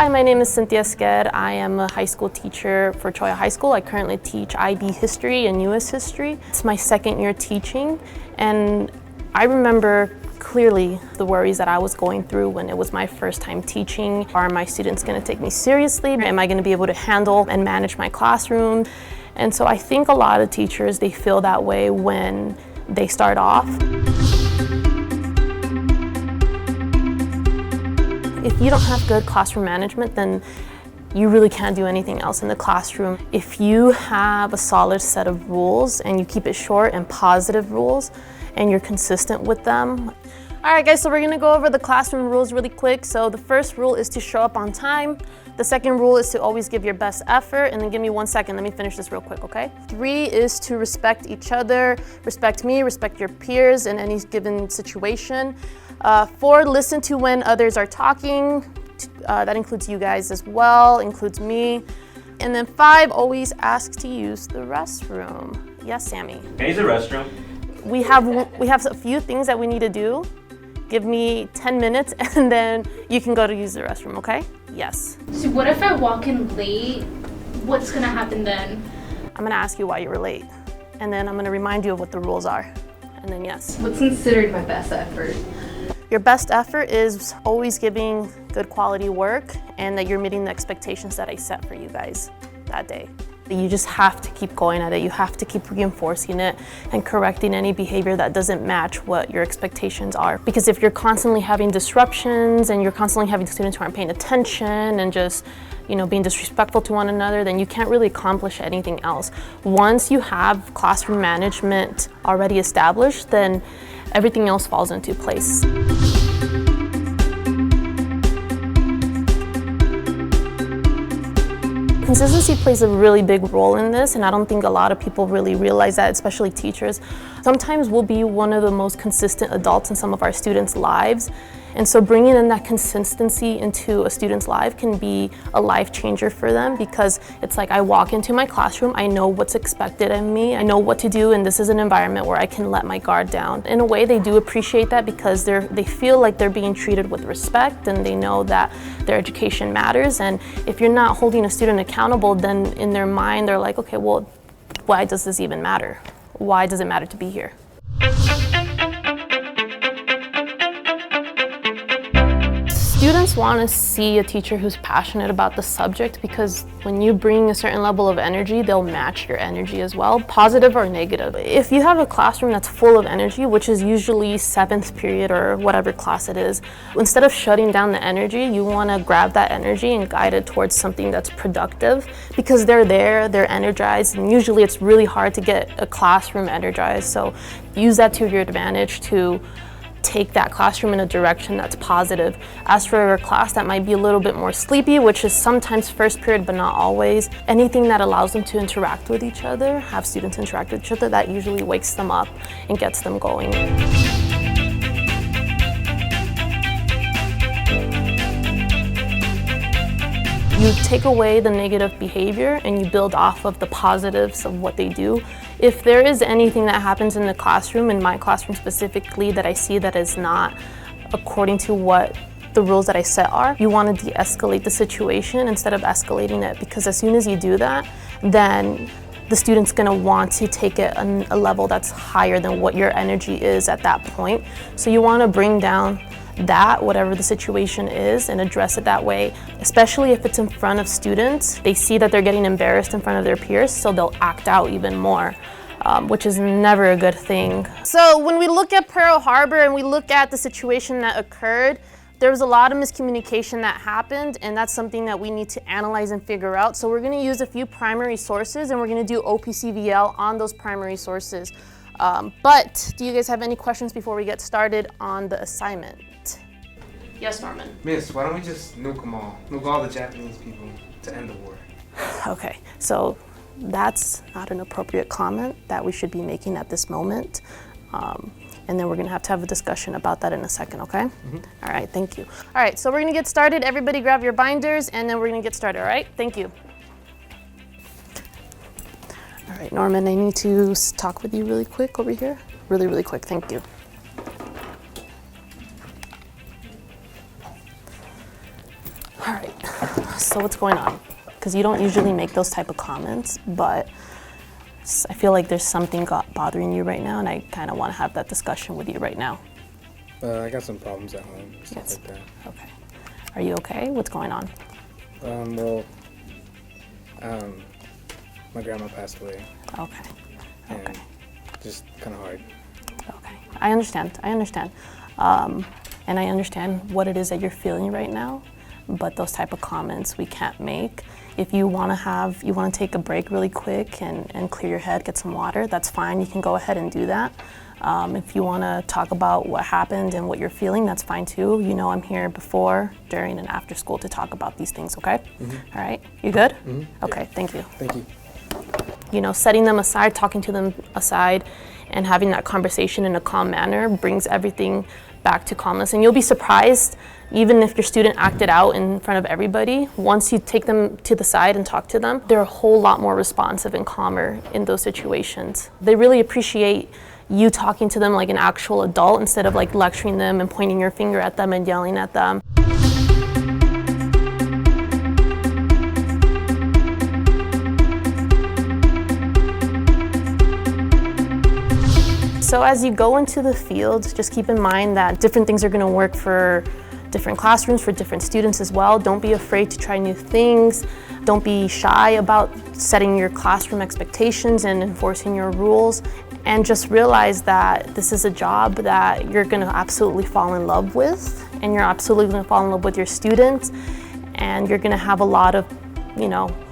Hi, my name is Cynthia Sked. I am a high school teacher for Cholla High School. I currently teach IB history and US history. It's my second year teaching, and I remember clearly the worries that I was going through when it was my first time teaching. Are my students going to take me seriously? Am I going to be able to handle and manage my classroom? And so I think a lot of teachers, they feel that way when they start off. If you don't have good classroom management, then you really can't do anything else in the classroom. If you have a solid set of rules and you keep it short and positive rules and you're consistent with them. All right guys, so we're gonna go over the classroom rules really quick. So the first rule is to show up on time. The second rule is to always give your best effort, and then give me 1 second, let me finish this real quick, okay? 3 is to respect each other, respect me, respect your peers in any given situation. 4, listen to when others are talking. That includes you guys as well, includes me. And then 5, always ask to use the restroom. Yes, Sammy? Can I use the restroom? We have a few things that we need to do. Give me 10 minutes and then you can go to use the restroom, okay? Yes. So what if I walk in late? What's gonna happen then? I'm gonna ask you why you were late, and then I'm gonna remind you of what the rules are, and then yes. What's considered my best effort? Your best effort is always giving good quality work and that you're meeting the expectations that I set for you guys that day. You just have to keep going at it. You have to keep reinforcing it and correcting any behavior that doesn't match what your expectations are. Because if you're constantly having disruptions and you're constantly having students who aren't paying attention and just, being disrespectful to one another, then you can't really accomplish anything else. Once you have classroom management already established, then everything else falls into place. Consistency plays a really big role in this, and I don't think a lot of people really realize that, especially teachers. Sometimes we'll be one of the most consistent adults in some of our students' lives, and so bringing in that consistency into a student's life can be a life changer for them, because it's like I walk into my classroom, I know what's expected of me, I know what to do, and this is an environment where I can let my guard down. In a way, they do appreciate that because they feel like they're being treated with respect, and they know that their education matters. And if you're not holding a student accountable, then in their mind they're like, okay, well, why does this even matter? Why does it matter to be here? Students want to see a teacher who's passionate about the subject, because when you bring a certain level of energy, they'll match your energy as well, positive or negative. If you have a classroom that's full of energy, which is usually 7th period or whatever class it is, instead of shutting down the energy, you want to grab that energy and guide it towards something that's productive, because they're there, they're energized, and usually it's really hard to get a classroom energized. So use that to your advantage to take that classroom in a direction that's positive. As for a class that might be a little bit more sleepy, which is sometimes first period but not always, anything that allows them to interact with each other, have students interact with each other, that usually wakes them up and gets them going. You take away the negative behavior and you build off of the positives of what they do. If there is anything that happens in the classroom, in my classroom specifically, that I see that is not according to what the rules that I set are, you want to de-escalate the situation instead of escalating it, because as soon as you do that, then the student's going to want to take it on a level that's higher than what your energy is at that point. So you want to bring down that, whatever the situation is, and address it that way, especially if it's in front of students. They see that they're getting embarrassed in front of their peers, so they'll act out even more, which is never a good thing. So when we look at Pearl Harbor and we look at the situation that occurred, there was a lot of miscommunication that happened, and that's something that we need to analyze and figure out. So we're going to use a few primary sources, and we're going to do OPCVL on those primary sources. But do you guys have any questions before we get started on the assignment? Yes, Norman? Miss, why don't we just nuke them all? Nuke all the Japanese people to end the war. Okay, so that's not an appropriate comment that we should be making at this moment. And then we're gonna have a discussion about that in a second, okay? Mm-hmm. All right, thank you. All right, so we're gonna get started. Everybody grab your binders, and then we're gonna get started, all right? Thank you. All right, Norman, I need to talk with you really quick over here. Really, really quick, thank you. All right. so what's going on? Because you don't usually make those type of comments, but I feel like there's something bothering you right now, and I kind of want to have that discussion with you right now. I got some problems at home, stuff Yes. like that. Okay. Are you okay? What's going on? My grandma passed away, Okay. and Okay. just kind of hard. Okay. I understand. And I understand what it is that you're feeling right now, but those type of comments we can't make. If you want to take a break really quick and clear your head, get some water, that's fine. You can go ahead and do that. If you want to talk about what happened and what you're feeling, that's fine too. You know I'm here before, during, and after school to talk about these things, okay? Mm-hmm. All right? You good? Mm-hmm. Okay, thank you. Thank you. You know, setting them aside, talking to them aside, and having that conversation in a calm manner brings everything back to calmness. And you'll be surprised, even if your student acted out in front of everybody, once you take them to the side and talk to them, they're a whole lot more responsive and calmer in those situations. They really appreciate you talking to them like an actual adult instead of like lecturing them and pointing your finger at them and yelling at them. So as you go into the field, just keep in mind that different things are going to work for different classrooms, for different students as well. Don't be afraid to try new things. Don't be shy about setting your classroom expectations and enforcing your rules. And just realize that this is a job that you're going to absolutely fall in love with, and you're absolutely going to fall in love with your students, and you're going to have a lot of,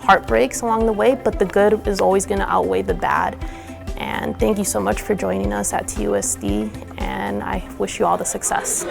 heartbreaks along the way, but the good is always going to outweigh the bad. And thank you so much for joining us at TUSD, and I wish you all the success.